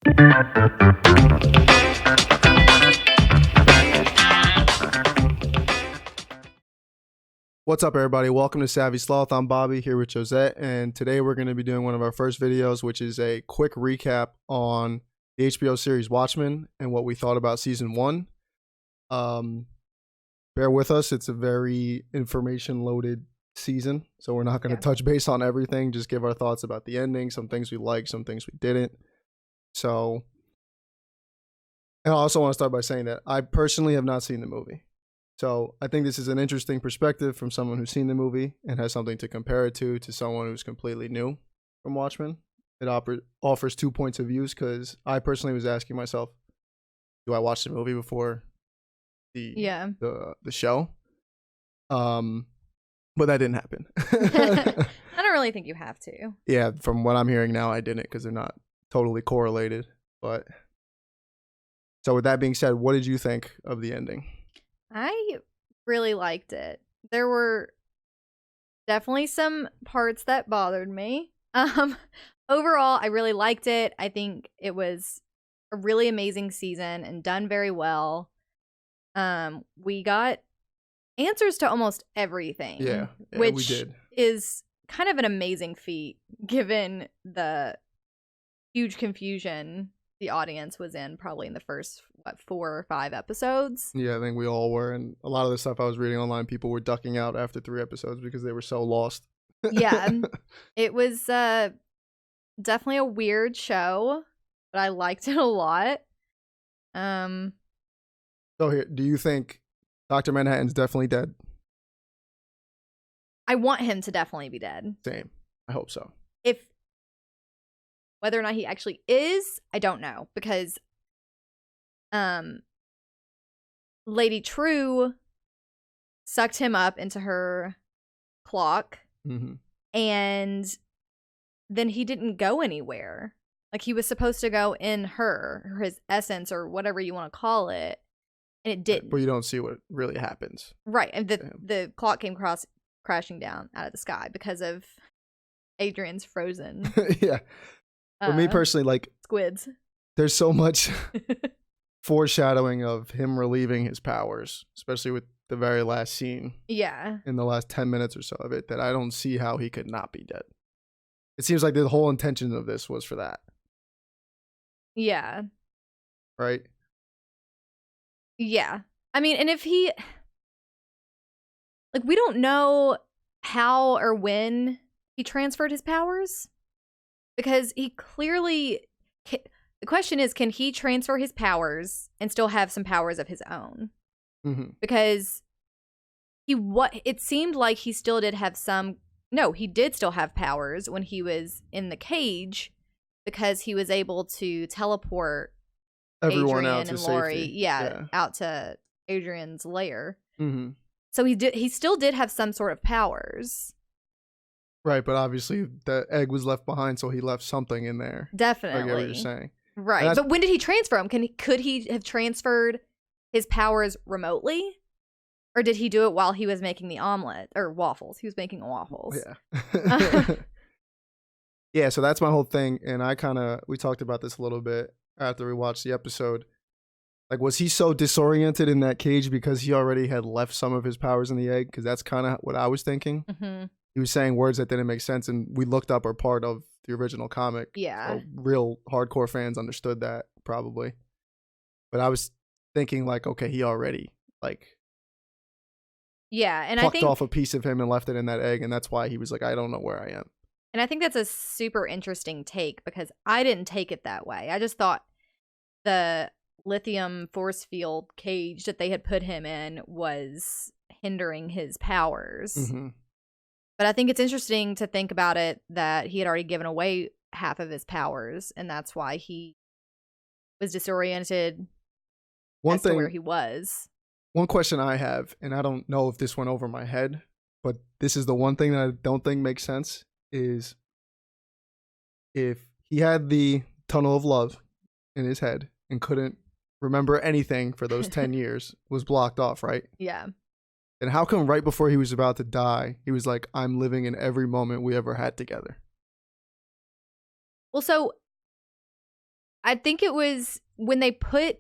What's up, everybody? Welcome to Savvy Sloth. I'm Bobby here with Josette, and today we're going to be doing one of our first videos, which is a quick recap on the HBO series Watchmen and what we thought about season 1. Bear with us. It's a very information-loaded season, so we're not going to touch base on everything, just give our thoughts about the ending, some things we liked, some things we didn't. So, and I also want to start by saying that I personally have not seen the movie. So I think this is an interesting perspective from someone who's seen the movie and has something to compare it to someone who's completely new from Watchmen. It offers 2 points of views because I personally was asking myself, do I watch the movie before the show? But that didn't happen. I don't really think you have to. Yeah, from what I'm hearing now, I didn't because they're not totally correlated. But so with that being said, what did you think of the ending? I really liked it. There were definitely some parts that bothered me. Overall, I really liked it. I think it was a really amazing season and done very well. We got answers to almost everything. Yeah, which we did. Is kind of an amazing feat given the huge confusion the audience was in probably in the first 4 or 5 episodes. Yeah, I think we all were, and a lot of the stuff I was reading online, people were ducking out after 3 episodes because they were so lost. Yeah, it was definitely a weird show, but I liked it a lot. So here, do you think Dr. Manhattan's definitely dead? I want him to definitely be dead. Same. I hope so. Whether or not he actually is, I don't know, because Lady True sucked him up into her clock, and then he didn't go anywhere. Like, he was supposed to go in her, or his essence, or whatever you want to call it, and it didn't. But you don't see what really happens. Right, and the clock came crashing down out of the sky because of Adrian's frozen. Yeah. For me personally, like, squids. There's so much foreshadowing of him relieving his powers, especially with the very last scene. Yeah. In the last 10 minutes or so of it, that I don't see how he could not be dead. It seems like the whole intention of this was for that. Yeah. Right? Yeah. I mean, and if he... Like, we don't know how or when he transferred his powers. Because he clearly... The question is, can he transfer his powers and still have some powers of his own? Because it seemed like he still did have some... No, he did still have powers when he was in the cage because he was able to teleport everyone Adrian out to and Laurie, safety. Out to Adrian's lair. So he still did have some sort of powers. Right, but obviously the egg was left behind, so he left something in there. Definitely. I get what you're saying. Right, but when did he transfer them? Could he have transferred his powers remotely? Or did he do it while he was making the omelet? Or waffles. He was making waffles. Yeah. Yeah, so that's my whole thing, and we talked about this a little bit after we watched the episode. Like, was he so disoriented in that cage because he already had left some of his powers in the egg? Because that's kind of what I was thinking. He was saying words that didn't make sense, and we looked up our part of the original comic. Yeah. So real hardcore fans understood that, probably. But I was thinking, like, okay, he already, like... Yeah, and plucked off a piece of him and left it in that egg, and that's why he was like, I don't know where I am. And I think that's a super interesting take, because I didn't take it that way. I just thought the lithium force field cage that they had put him in was hindering his powers. But I think it's interesting to think about it that he had already given away half of his powers, and that's why he was disoriented to where he was. One question I have, and I don't know if this went over my head, but this is the one thing that I don't think makes sense, is if he had the tunnel of love in his head and couldn't remember anything for those 10 years, was blocked off, right? Yeah. And how come right before he was about to die, he was like, I'm living in every moment we ever had together? Well, so I think it was when they put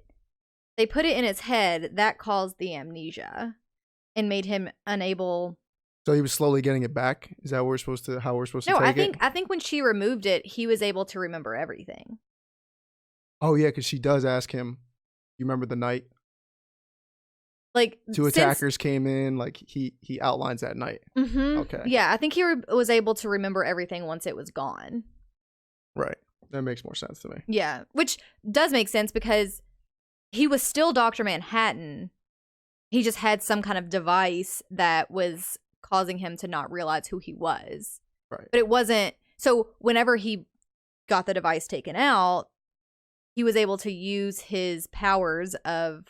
it in his head that caused the amnesia and made him unable. So he was slowly getting it back. Is that how we're supposed to take it? No, I think when she removed it, he was able to remember everything. Oh yeah, because she does ask him. You remember the night? Like 2 attackers came in. Like he outlines that night. Mm-hmm. Okay. Yeah, I think he was able to remember everything once it was gone. Right. That makes more sense to me. Yeah, which does make sense because he was still Dr. Manhattan. He just had some kind of device that was causing him to not realize who he was. Right. But it wasn't. So whenever he got the device taken out, he was able to use his powers of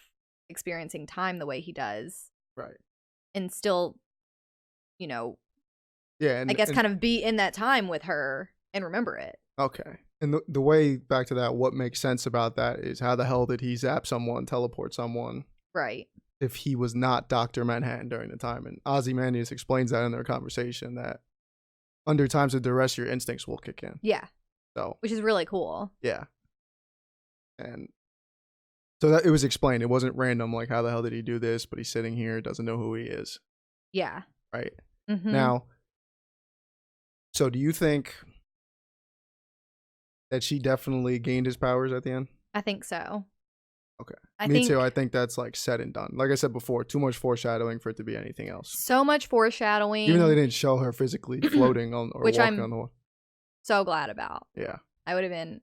experiencing time the way he does. Right. And still, you know, yeah, I guess kind of be in that time with her and remember it. Okay. And the way, back to that, what makes sense about that is how the hell did he zap someone, teleport someone? Right. If he was not Dr. Manhattan during the time. And Ozymandias explains that in their conversation, that under times of duress, your instincts will kick in. Yeah. So, which is really cool. Yeah. And so that it was explained. It wasn't random, like how the hell did he do this, but he's sitting here, doesn't know who he is. Yeah. Right. Mm-hmm. Now, so do you think that she definitely gained his powers at the end? I think so. Okay. Me too. I think that's like said and done. Like I said before, too much foreshadowing for it to be anything else. So much foreshadowing. Even though they didn't show her physically floating on or which walking I'm on the water. So glad about. Yeah. I would have been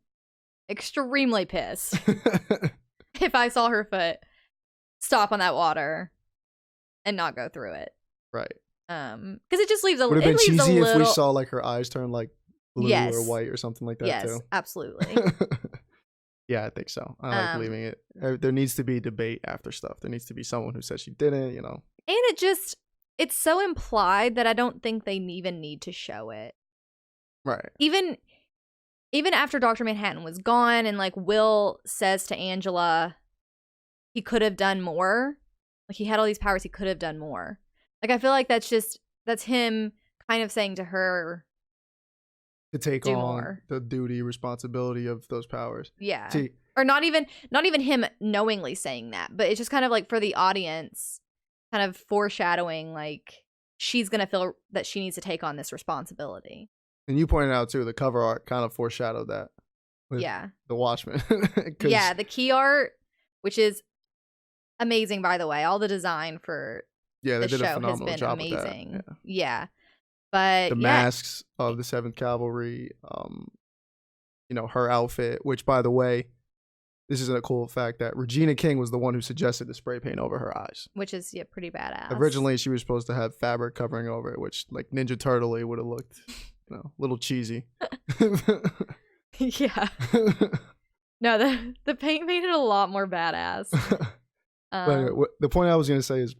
extremely pissed if I saw her foot stop on that water and not go through it. Right. Because it just leaves a would have been cheesy if we saw like her eyes turn like blue yes. or white or something like that too. Yes, absolutely. Yeah, I think so. I like leaving it. There needs to be debate after stuff. There needs to be someone who says she didn't, you know. And it's so implied that I don't think they even need to show it. Right. Even after Dr. Manhattan was gone and like Will says to Angela he could have done more. Like he had all these powers, he could have done more. Like I feel like that's him kind of saying to her to take on more. The duty, responsibility of those powers. Yeah. See, or not even him knowingly saying that, but it's just kind of like for the audience, kind of foreshadowing like she's going to feel that she needs to take on this responsibility. And you pointed out too, the cover art kind of foreshadowed that. Yeah. The Watchmen. Yeah, the key art, which is amazing, by the way. All the design for the show has been amazing. Yeah. But the masks of the 7th Cavalry, you know, her outfit, which by the way, this is a cool fact that Regina King was the one who suggested the spray paint over her eyes. Which is pretty badass. Originally she was supposed to have fabric covering over it, which like Ninja Turtle-y would have looked, you know, a little cheesy. Yeah. No, the paint made it a lot more badass. But the point I was going to say is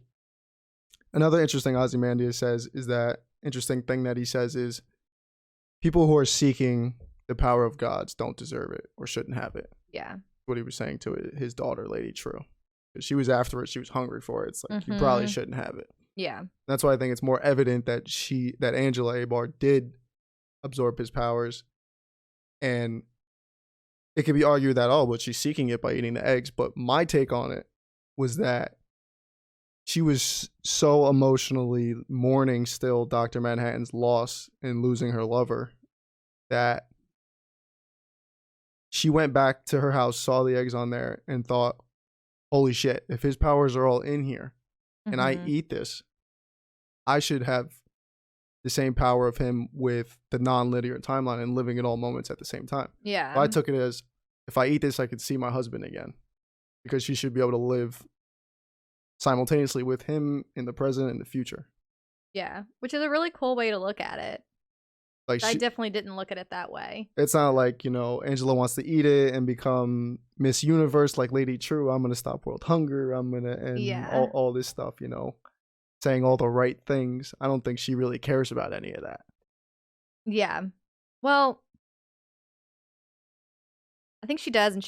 another interesting Ozymandias says is that interesting thing that he says is people who are seeking the power of gods don't deserve it or shouldn't have it. Yeah. What he was saying to his daughter, Lady True. She was after it. She was hungry for it. It's like, you probably shouldn't have it. Yeah. That's why I think it's more evident that Angela Abar did absorb his powers. And it could be argued that, but she's seeking it by eating the eggs. But my take on it was that she was so emotionally mourning still Dr. Manhattan's loss and losing her lover that she went back to her house, saw the eggs on there, and thought, holy shit, if his powers are all in here and I eat this, I should have the same power of him with the non-linear timeline and living at all moments at the same time. Yeah. So I took it as, if I eat this, I could see my husband again, because she should be able to live simultaneously with him in the present and the future. Yeah, which is a really cool way to look at it. Like I definitely didn't look at it that way. It's not like, you know, Angela wants to eat it and become Miss Universe like Lady True. I'm going to stop world hunger. I'm going to end all this stuff, you know, saying all the right things. I don't think she really cares about any of that. Yeah. Well, I think she does. And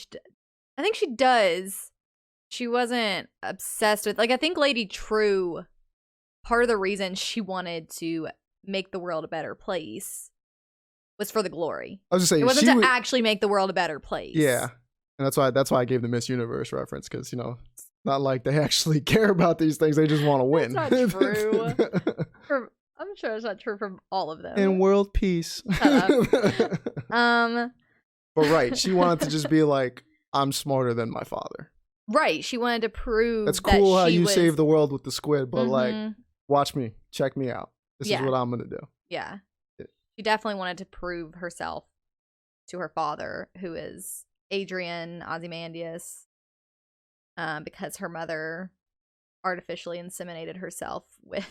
I think she does. She wasn't obsessed with, like, I think Lady True, part of the reason she wanted to make the world a better place was for the glory. I was just saying, it wasn't to actually make the world a better place. Yeah. And that's why I gave the Miss Universe reference, because you know it's not like they actually care about these things; they just want to win. That's not true. I'm sure it's not true for all of them. And world peace. Shut up. But right, she wanted to just be like, I'm smarter than my father. Right, she wanted to prove that's cool that how you was... saved the world with the squid, but like, watch me, check me out. This is what I'm gonna do. Yeah, she definitely wanted to prove herself to her father, who is Adrian Ozymandias, because her mother artificially inseminated herself with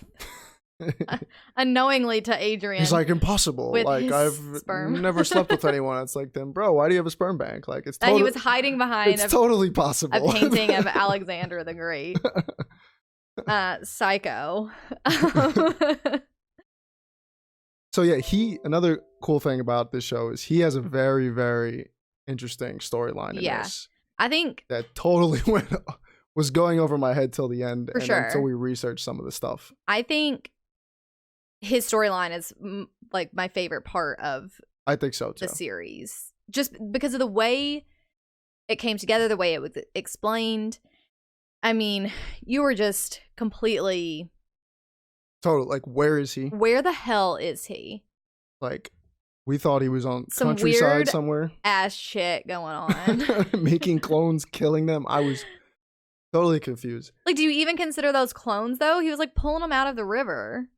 unknowingly to Adrian. He's like, impossible. Like, I've sperm. never slept with anyone. It's like, then bro, why do you have a sperm bank? Like, it's he was hiding behind totally possible. A painting of Alexander the Great. Psycho. So yeah, another cool thing about this show is he has a very, very interesting storyline in this. I think that totally was going over my head till the end, for sure, until we researched some of the stuff. I think his storyline is like my favorite part of I think so too. The series, just because of the way it came together, the way it was explained. I mean, you were just completely total like, where is he? Where the hell is he? Like, we thought he was on some countryside weird somewhere. Ass shit going on. Making clones, killing them. I was totally confused. Like, do you even consider those clones though? He was like pulling them out of the river.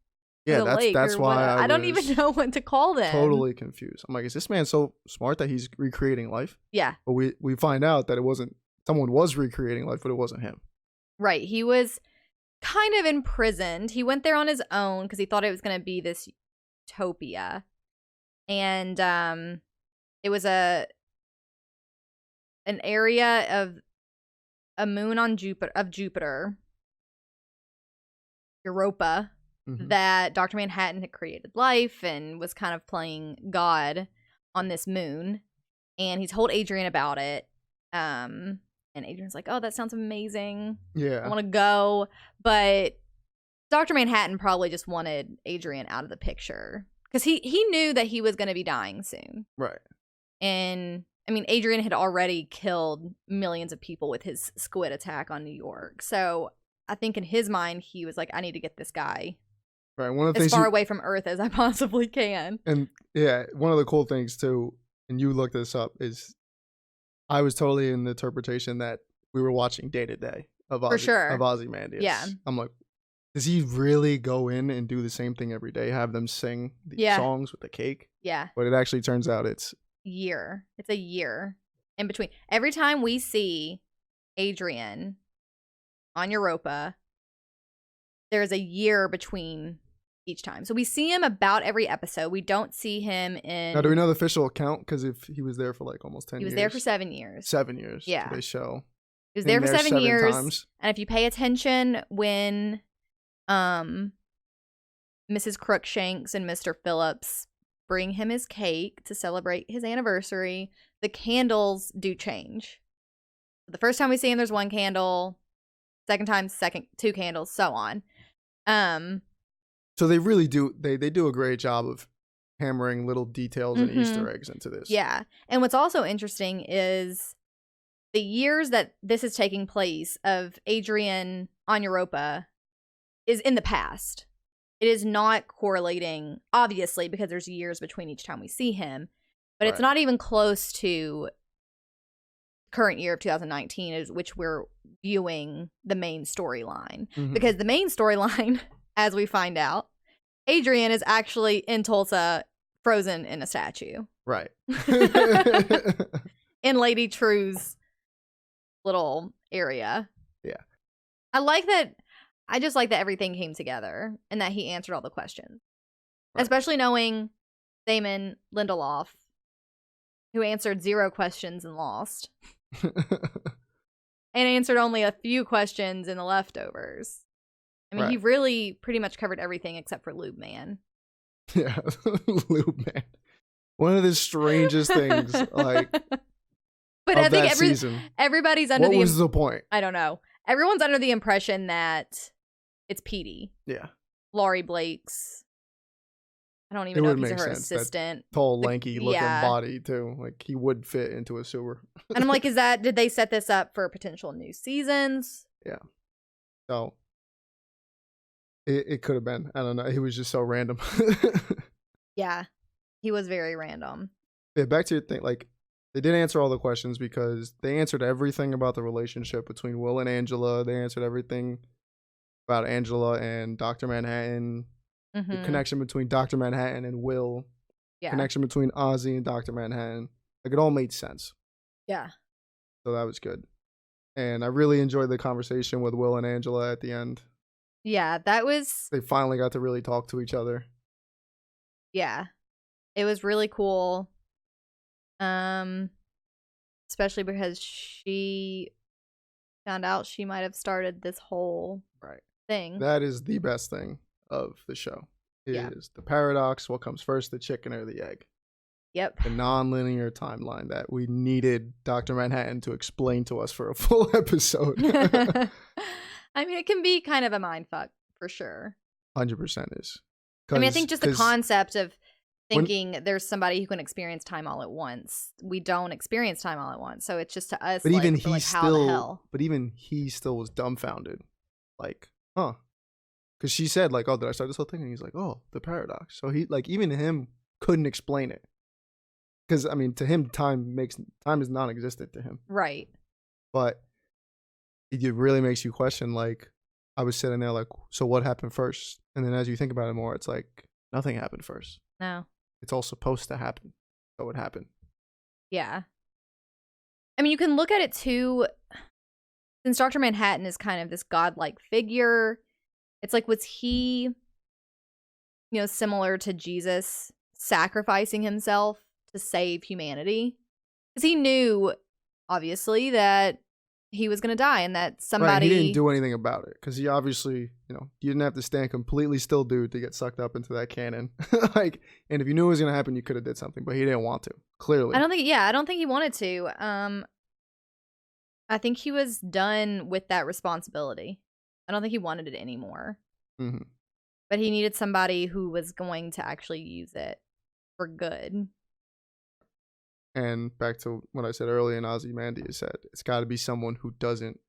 Yeah, that's why I don't even know what to call them. Totally confused. I'm like, is this man so smart that he's recreating life? Yeah. But we find out that it wasn't, someone was recreating life, but it wasn't him. Right. He was kind of imprisoned. He went there on his own because he thought it was going to be this utopia. And it was an area of a moon on Jupiter, Europa, that Dr. Manhattan had created life and was kind of playing God on this moon. And he told Adrian about it. And Adrian's like, oh, that sounds amazing. Yeah. I want to go. But Dr. Manhattan probably just wanted Adrian out of the picture. Because he knew that he was going to be dying soon. Right. And, I mean, Adrian had already killed millions of people with his squid attack on New York. So I think in his mind, he was like, I need to get this guy right. One of the as far away from Earth as I possibly can. And, yeah, one of the cool things, too, and you looked this up, is I was totally in the interpretation that we were watching day to day of Ozymandias. Yeah. I'm like, does he really go in and do the same thing every day? Have them sing the songs with the cake? Yeah. But it actually turns out it's a year in between. Every time we see Adrian on Europa, there's a year between each time. So we see him about every episode. We don't see him in... Now, do we know the official count? Because if he was there for like almost 10 years. He was there for 7 years. 7 years. Yeah. They show. He was there for 7 years. Times. And if you pay attention when Mrs. Crookshanks and Mr. Phillips bring him his cake to celebrate his anniversary, the candles do change. The first time we see him, there's one candle. Second time, two candles, so on. So they really do, they do a great job of hammering little details and Easter eggs into this. Yeah. And what's also interesting is the years that this is taking place of Adrian on Europa is in the past. It is not correlating, obviously, because there's years between each time we see him. But it's not even close to current year of 2019, which we're viewing the main storyline. Because the main storyline, as we find out, Adrian is actually in Tulsa, frozen in a statue. Right. In Lady True's little area. Yeah. I just like that everything came together and that he answered all the questions. Right. Especially knowing Damon Lindelof, who answered 0 questions and lost. And answered only a few questions in The Leftovers. I mean, he really pretty much covered everything except for Lube Man. Yeah, Lube Man. One of the strangest things, like, but I think everybody's under what was the point? I don't know. Everyone's under the impression that it's Petey. Yeah. Laurie Blake's I don't It even know if would he's make her sense. That assistant. tall, lanky looking yeah. body too. Like he would fit into a sewer. And I'm like, did they set this up for potential new seasons? Yeah. So it could have been. I don't know. He was just so random. Yeah. He was very random. Yeah, back to your thing. Like, they didn't answer all the questions because they answered everything about the relationship between Will and Angela. They answered everything about Angela and Dr. Manhattan. Mm-hmm. The connection between Dr. Manhattan and Will. Yeah. Connection between Ozzy and Dr. Manhattan. Like, it all made sense. Yeah. So that was good. And I really enjoyed the conversation with Will and Angela at the end. Yeah, that was... They finally got to really talk to each other. Yeah. It was really cool. Especially because she found out she might have started this whole thing. That is the best thing of the show. Is the paradox, what comes first, the chicken or the egg? Yep. The non-linear timeline that we needed Dr. Manhattan to explain to us for a full episode. I mean, it can be kind of a mindfuck for sure. 100% is. I mean, I think just the concept of thinking there's somebody who can experience time all at once. We don't experience time all at once, so it's just to us. But like, even he how the hell? But even he still was dumbfounded. Like, huh? Because she said, like, "Oh, did I start this whole thing?" And he's like, "Oh, the paradox." So he, like, even him couldn't explain it. Because I mean, to him, time is non-existent to him. Right. But it really makes you question. Like, I was sitting there, like, so what happened first? And then as you think about it more, it's like nothing happened first. No. It's all supposed to happen. So it happened. Yeah. I mean, you can look at it too, since Dr. Manhattan is kind of this godlike figure. It's like, was he, similar to Jesus, sacrificing himself to save humanity? Because he knew, obviously, that he was going to die and that somebody... Right, he didn't do anything about it. Because he obviously, you didn't have to stand completely still, dude, to get sucked up into that cannon. Like, and if you knew it was going to happen, you could have did something. But he didn't want to, clearly. I don't think he wanted to. I think he was done with that responsibility. I don't think he wanted it anymore. Mm-hmm. But he needed somebody who was going to actually use it for good. And back to what I said earlier, and Ozymandias said, it's got to be someone who doesn't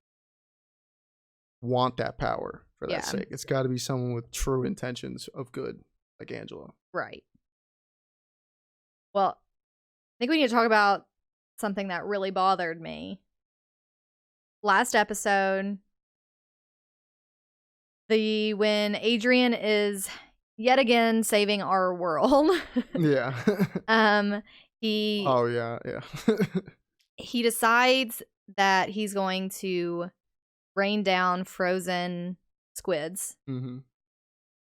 want that power for that sake. It's got to be someone with true intentions of good, like Angela. Right. Well, I think we need to talk about something that really bothered me. Last episode, when Adrian is yet again saving our world. Yeah. Oh yeah. He decides that he's going to rain down frozen squids. Mm-hmm.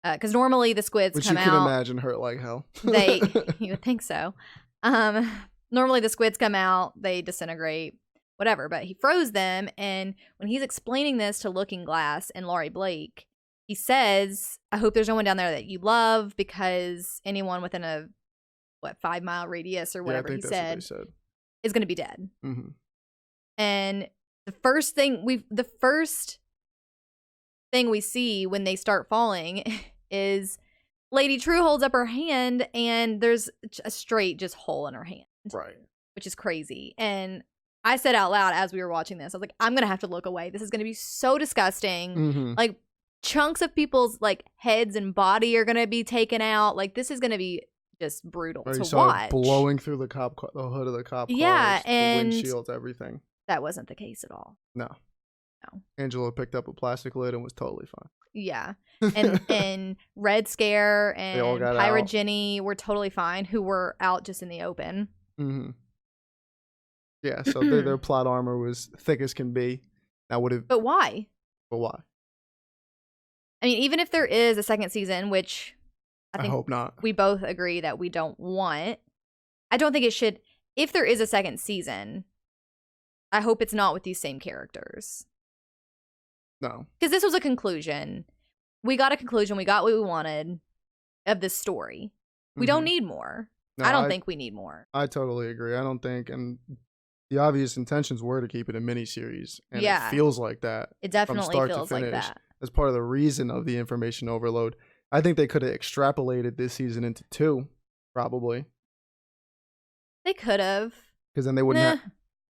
Because normally the squids come out. Which you can imagine hurt like hell. You would think so. Normally the squids come out, they disintegrate, whatever. But he froze them, and when he's explaining this to Looking Glass and Laurie Blake, he says, "I hope there's no one down there that you love, because anyone within a 5-mile radius or whatever he said is going to be dead." Mm-hmm. And the first thing we see when they start falling is Lady True holds up her hand, and there's a straight just hole in her hand. Right. Which is crazy. And I said out loud as we were watching this, I was like, I'm going to have to look away. This is going to be so disgusting. Mm-hmm. Like, chunks of people's, like, heads and body are going to be taken out. Like, this is going to be just brutal to watch. Blowing through the hood of the cop car. Yeah, and the windshields, everything. That wasn't the case at all. No. Angela picked up a plastic lid and was totally fine. Yeah. And Red Scare and Pirate Jenny were totally fine, who were out just in the open. Mm-hmm. Yeah, so their plot armor was thick as can be. But why? But why? I mean, even if there is a second season, which I hope not. We both agree that we don't want. I don't think it should. If there is a second season, I hope it's not with these same characters. No. Because this was a conclusion. We got a conclusion. We got what we wanted of this story. We don't need more. No, I don't think we need more. I totally agree. I don't think, and the obvious intentions were to keep it a miniseries. And it feels like that. It definitely feels like that. As part of the reason of the information overload. I think they could have extrapolated this season into 2, probably, They could have. because then they wouldn't have.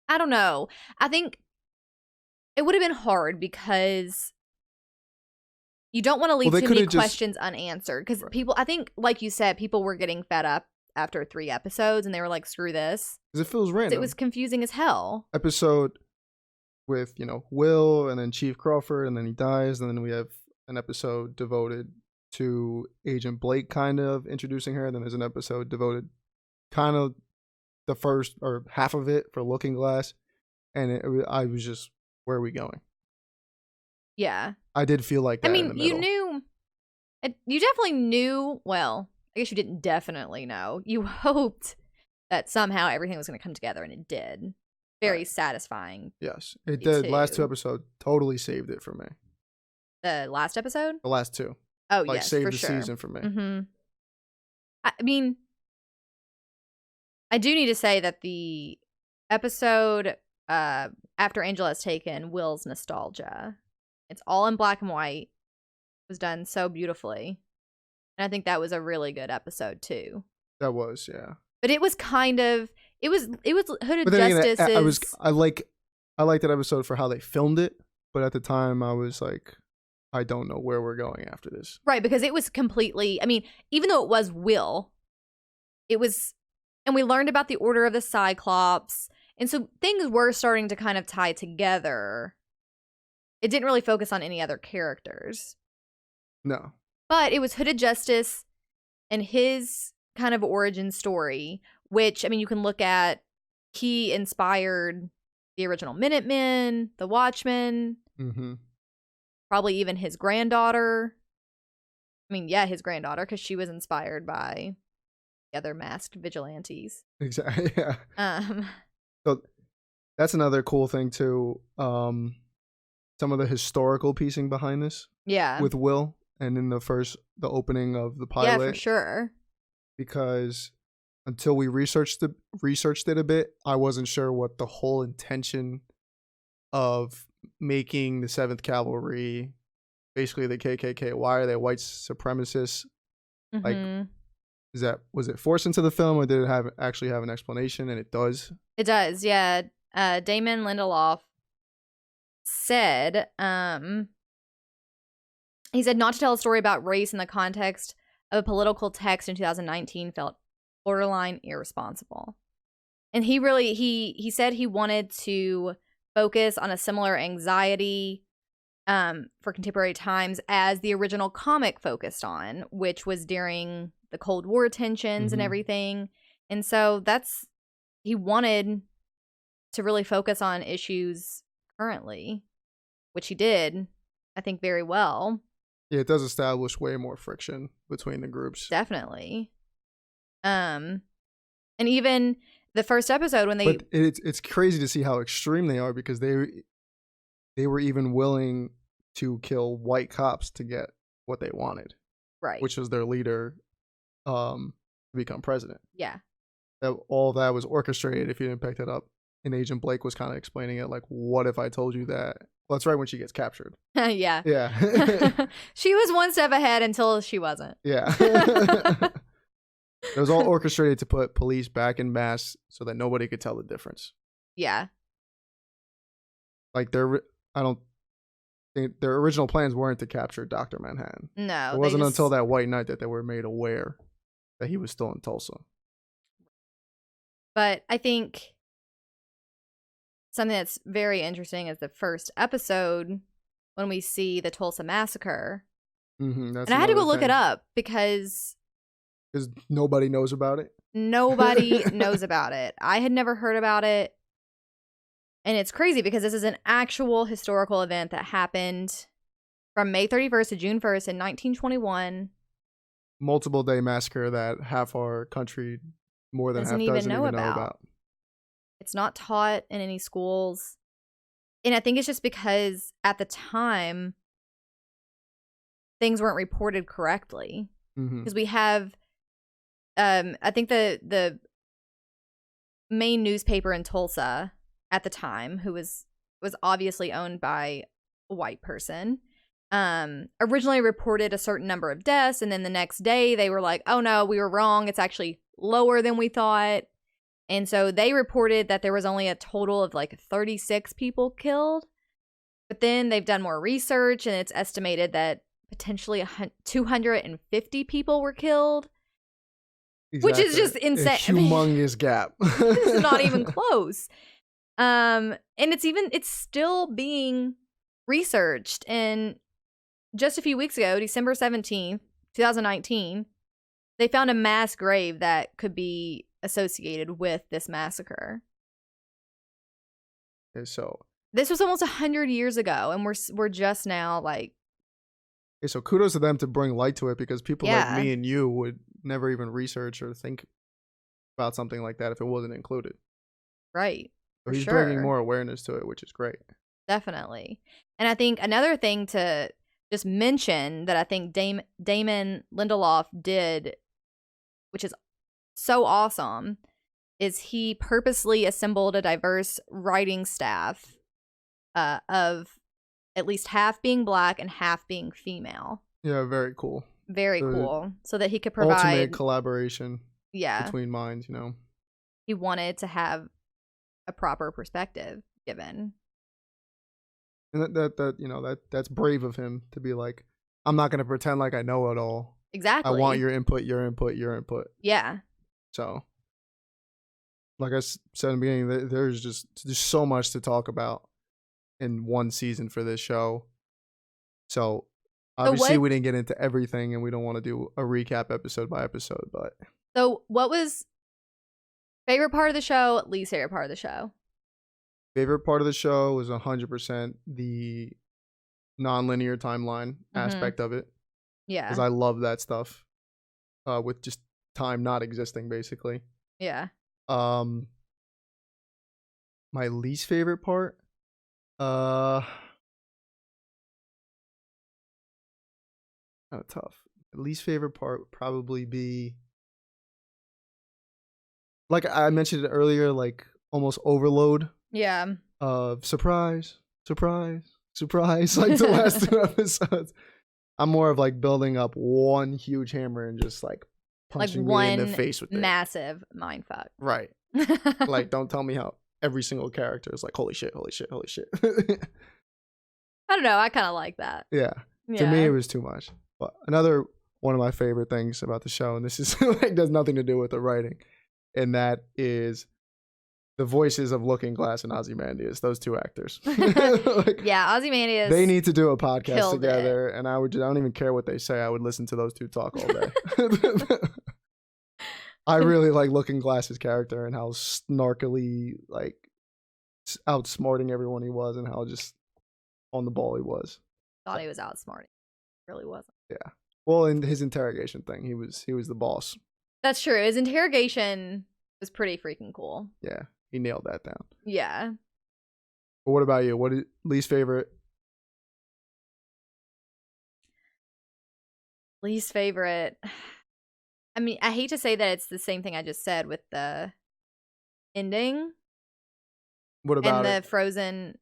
I don't know. I think it would have been hard because you don't want to leave too many questions unanswered. Because people, I think, like you said, people were getting fed up after 3 episodes and they were like, screw this. Because it feels random. It was confusing as hell. Episode with, Will and then Chief Crawford, and then he dies, and then we have an episode devoted to Agent Blake kind of introducing her, and then there's an episode devoted kind of the first or half of it for Looking Glass, and I was just, where are we going? Yeah. I did feel like that. I mean, you definitely knew, well, I guess you didn't definitely know. You hoped that somehow everything was going to come together, and it did. Very satisfying. Yes, it did. Last 2 episodes totally saved it for me. The last episode? The last 2. Oh, yes, saved for the sure. season for me. Mm-hmm. I mean, I do need to say that the episode after Angela is taken, Will's nostalgia. It's all in black and white. It was done so beautifully. And I think that was a really good episode too. That was, yeah. But it was kind of it was Hooded Justice. I like that episode for how they filmed it, but at the time I was like, I don't know where we're going after this. Right, because it was completely, I mean, even though it was Will, it was, and we learned about the Order of the Cyclops, and so things were starting to kind of tie together. It didn't really focus on any other characters. No. But it was Hooded Justice and his kind of origin story, which, I mean, you can look at, he inspired the original Minutemen, the Watchmen, probably even his granddaughter. I mean, yeah, his granddaughter, because she was inspired by the other masked vigilantes. Exactly, yeah. So that's another cool thing, too. Some of the historical piecing behind this. Yeah. With Will, and in the opening of the pilot. Yeah, for sure. Because until we researched it a bit, I wasn't sure what the whole intention of making the 7th Cavalry basically the KKK. Why are they white supremacists? Like, was it forced into the film, or did it actually have an explanation? And it does. It does, yeah. Damon Lindelof said, he said not to tell a story about race in the context of a political text in 2019 felt borderline irresponsible. And he said he wanted to focus on a similar anxiety for contemporary times as the original comic focused on, which was during the Cold War tensions and everything. And so he wanted to really focus on issues currently, which he did, I think, very well. Yeah, it does establish way more friction between the groups. Definitely. And even the first episode when they... But it's crazy to see how extreme they are, because they were even willing to kill white cops to get what they wanted. Right. Which was their leader to become president. Yeah. All that was orchestrated, if you didn't pick that up. And Agent Blake was kind of explaining it, like, what if I told you that? Well, that's right when she gets captured. Yeah. Yeah. She was one step ahead until she wasn't. Yeah. It was all orchestrated to put police back in masks so that nobody could tell the difference. Yeah. Like, I don't think their original plans weren't to capture Dr. Manhattan. No. It wasn't until that white night that they were made aware that he was still in Tulsa. But I think something that's very interesting is the first episode when we see the Tulsa massacre. And I had to go look it up because nobody knows about it. Nobody knows about it. I had never heard about it. And it's crazy because this is an actual historical event that happened from May 31st to June 1st in 1921. Multiple day massacre that half our country, more than half, doesn't even know about. It's not taught in any schools. And I think it's just because at the time, things weren't reported correctly. Because we have, I think the main newspaper in Tulsa at the time, who was obviously owned by a white person, originally reported a certain number of deaths, and then the next day they were like, oh no, we were wrong. It's actually lower than we thought. And so they reported that there was only a total of like 36 people killed. But then they've done more research, and it's estimated that potentially 250 people were killed. Exactly. Which is just insane. A humongous gap. It's not even close. And it's still being researched. And just a few weeks ago, December 17th, 2019, they found a mass grave that could be associated with this massacre. Okay, so this was almost 100 years ago, and we're just now like. Okay, so kudos to them to bring light to it, because people like me and you would never even research or think about something like that if it wasn't included. Right. So he's bringing more awareness to it, which is great. Definitely. And I think another thing to just mention that I think Damon Lindelof did, which is so awesome, is he purposely assembled a diverse writing staff of at least half being black and half being female. Yeah, very cool. Very cool. So that he could provide ultimate collaboration between minds, you know. He wanted to have a proper perspective given. And that's brave of him to be like, I'm not going to pretend like I know it all. Exactly. I want your input, your input, your input. Yeah. So, like I said in the beginning, there's just so much to talk about in one season for this show. So, obviously we didn't get into everything, and we don't want to do a recap episode by episode, but. So, what was favorite part of the show, least favorite part of the show? Favorite part of the show was 100% the non-linear timeline aspect of it. Yeah. Because I love that stuff. With just time not existing, basically. Yeah. My least favorite part? Kind of tough. The least favorite part would probably be, like I mentioned it earlier, like almost overload. Yeah. Of surprise, like the last two episodes. I'm more of like building up one huge hammer and just like punching me in the face with it. Massive mindfuck. Right. Like, don't tell me how every single character is like, holy shit. I don't know. I kind of like that. Yeah. To me, it was too much. But another one of my favorite things about the show, and this is like does nothing to do with the writing, and that is the voices of Looking Glass and Ozymandias, those two actors. Ozymandias. They need to do a podcast together, and I don't even care what they say. I would listen to those two talk all day. I really like Looking Glass's character and how snarkily, like, outsmarting everyone he was, and how just on the ball he was. Thought he was outsmarting. Really wasn't. Yeah. Well, in his interrogation thing, he was the boss. That's true. His interrogation was pretty freaking cool. Yeah. He nailed that down. Yeah. But what about you? What is least favorite? Least favorite. I mean, I hate to say that it's the same thing I just said with the ending. What about and the frozen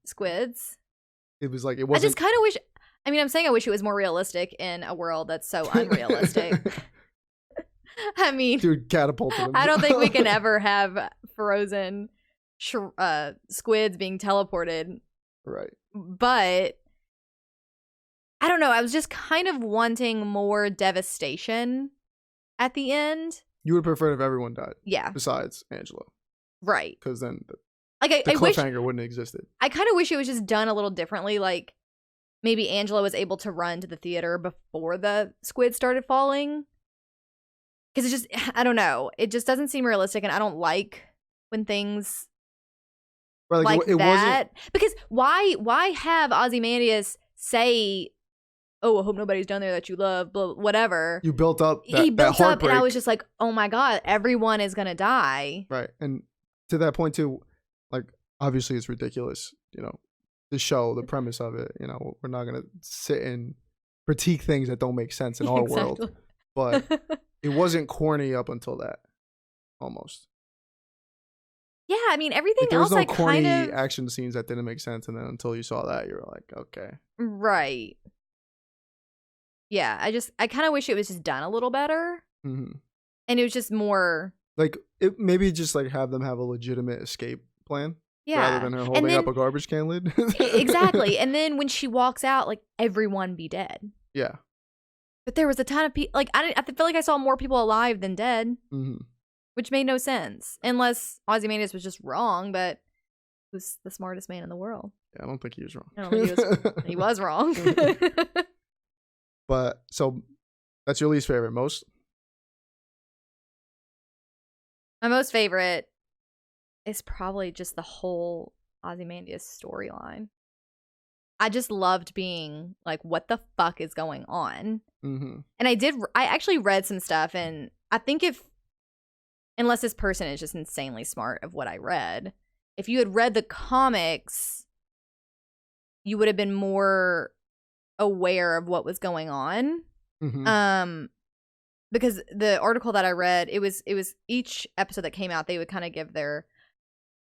squids. It was like, it wasn't. I just kind of wish. I mean, I'm saying I wish it was more realistic in a world that's so unrealistic. I mean, dude, catapulted him. I don't think we can ever have frozen squids being teleported. Right. But I don't know. I was just kind of wanting more devastation at the end. You would prefer if everyone died. Yeah. Besides Angela. Right. Because then the cliffhanger wouldn't have existed. I kind of wish it was just done a little differently. Like maybe Angela was able to run to the theater before the squid started falling. Because it just, I don't know. It just doesn't seem realistic, and I don't like when things like it that. Because why have Ozymandias say, "Oh, I hope nobody's down there that you love," blah, whatever. You built up he built up, and I was just like, "Oh my god, everyone is gonna die." Right, and to that point too, like obviously it's ridiculous. You know, the show, the premise of it. You know, we're not gonna sit and critique things that don't make sense in our world, but. It wasn't corny up until that, almost. Yeah, I mean, everything Like, there was else no I corny kind of... action scenes that didn't make sense, and then until you saw that, you were like, okay. Right. Yeah, I kind of wish it was just done a little better. Mm-hmm. And it was just more... Like, maybe just like have them have a legitimate escape plan. Yeah. Rather than her holding up a garbage can lid. Exactly. And then when she walks out, like, everyone be dead. Yeah. But there was a ton of people... Like, I feel like I saw more people alive than dead. Mm-hmm. Which made no sense. Unless Ozymandias was just wrong, but he was the smartest man in the world. Yeah, I don't think he was wrong. I don't think he was wrong. But, so, that's your least favorite. Most? My most favorite is probably just the whole Ozymandias storyline. I just loved being like, what the fuck is going on? Mm-hmm. And I actually read some stuff, and I think unless this person is just insanely smart of what I read, if you had read the comics, you would have been more aware of what was going on. Mm-hmm. Because the article that I read, it was each episode that came out, they would kind of give their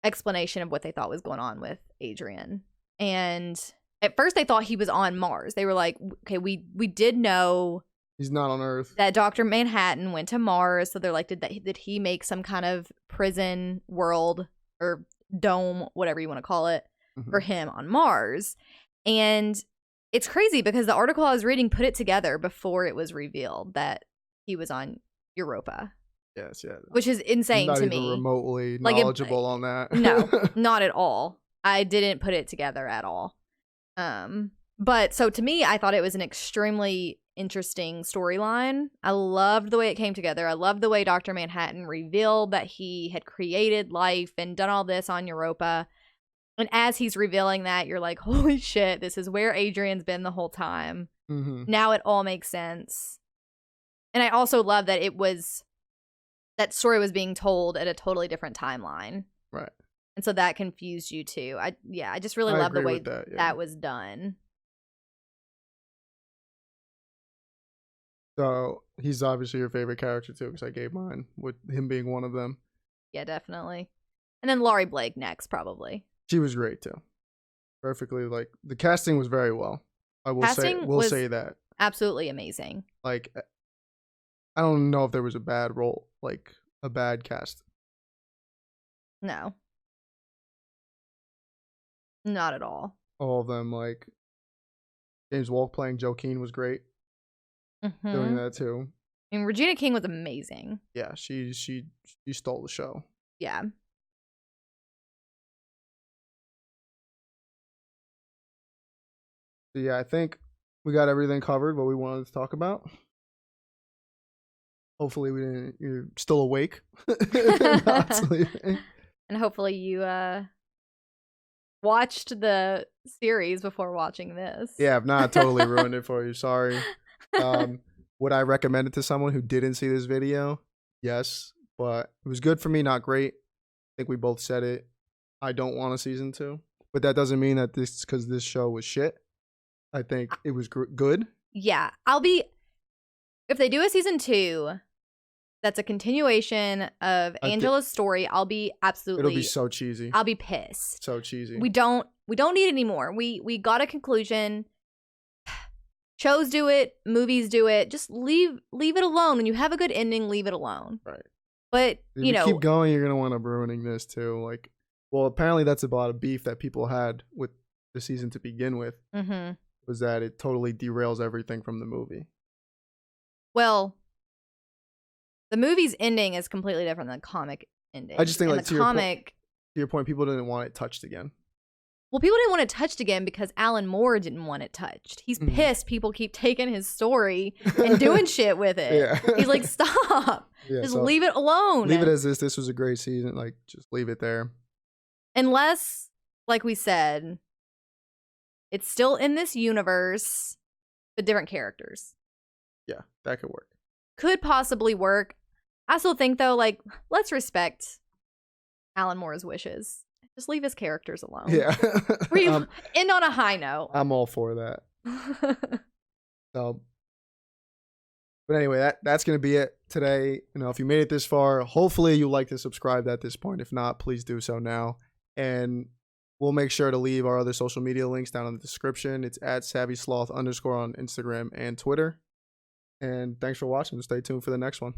explanation of what they thought was going on with Adrian. And at first they thought he was on Mars. They were like, okay, we did know he's not on Earth. That Dr. Manhattan went to Mars. So they're like, did he make some kind of prison world or dome, whatever you want to call it, for him on Mars? And it's crazy because the article I was reading put it together before it was revealed that he was on Europa. Yes, yeah. Which is insane to me. Not even remotely knowledgeable on that. No, not at all. I didn't put it together at all. But so to me, I thought it was an extremely interesting storyline. I loved the way it came together. I loved the way Dr. Manhattan revealed that he had created life and done all this on Europa. And as he's revealing that, you're like, holy shit, this is where Adrian's been the whole time. Mm-hmm. Now it all makes sense. And I also love that that story was being told at a totally different timeline. Right. And so that confused you too. I just really love the way that was done. So he's obviously your favorite character too, because I gave mine with him being one of them. Yeah, definitely. And then Laurie Blake next, probably. She was great too. Perfectly, like the casting was very well. I will say that. Absolutely amazing. Like, I don't know if there was a bad role, like a bad cast. No. Not at all. All of them, like James Wolk playing Joe Keane was great. Mm-hmm. Doing that too. And Regina King was amazing. Yeah, she stole the show. Yeah. So yeah, I think we got everything covered what we wanted to talk about. Hopefully you're still awake. Not sleeping. And hopefully you watched the series before watching this. Yeah, I've not totally ruined it for you. Sorry. Would I recommend it to someone who didn't see this video? Yes, but it was good for me, not great. I think we both said it. I don't want a season 2, but that doesn't mean that because this show was shit. I think it was good. Yeah, if they do a season 2 that's a continuation of Angela's story, I'll be absolutely... It'll be so cheesy. I'll be pissed. So cheesy. We don't need it anymore. We got a conclusion. Shows do it, movies do it. Just leave it alone. When you have a good ending, leave it alone. Right. But, if you keep going, you're going to want to ruining this too. Like, well, apparently that's about a beef that people had with the season to begin with. Mm-hmm. Was that it totally derails everything from the movie. Well, the movie's ending is completely different than the comic ending. I just think, like, to your point, people didn't want it touched again. Well, people didn't want it touched again because Alan Moore didn't want it touched. He's pissed people keep taking his story and doing shit with it. Yeah. He's like, stop. Yeah, just leave it alone. Leave it as this. This was a great season. Like, just leave it there. Unless, like we said, it's still in this universe, but different characters. Yeah, that could work. Could possibly work. I still think, though, like, let's respect Alan Moore's wishes. Just leave his characters alone. Yeah. End on a high note. I'm all for that. So But anyway, that's going to be it today. If you made it this far, hopefully you like to subscribe at this point. If not, please do so now. And we'll make sure to leave our other social media links down in the description. It's at SavvySloth_ on Instagram and Twitter. And thanks for watching. Stay tuned for the next one.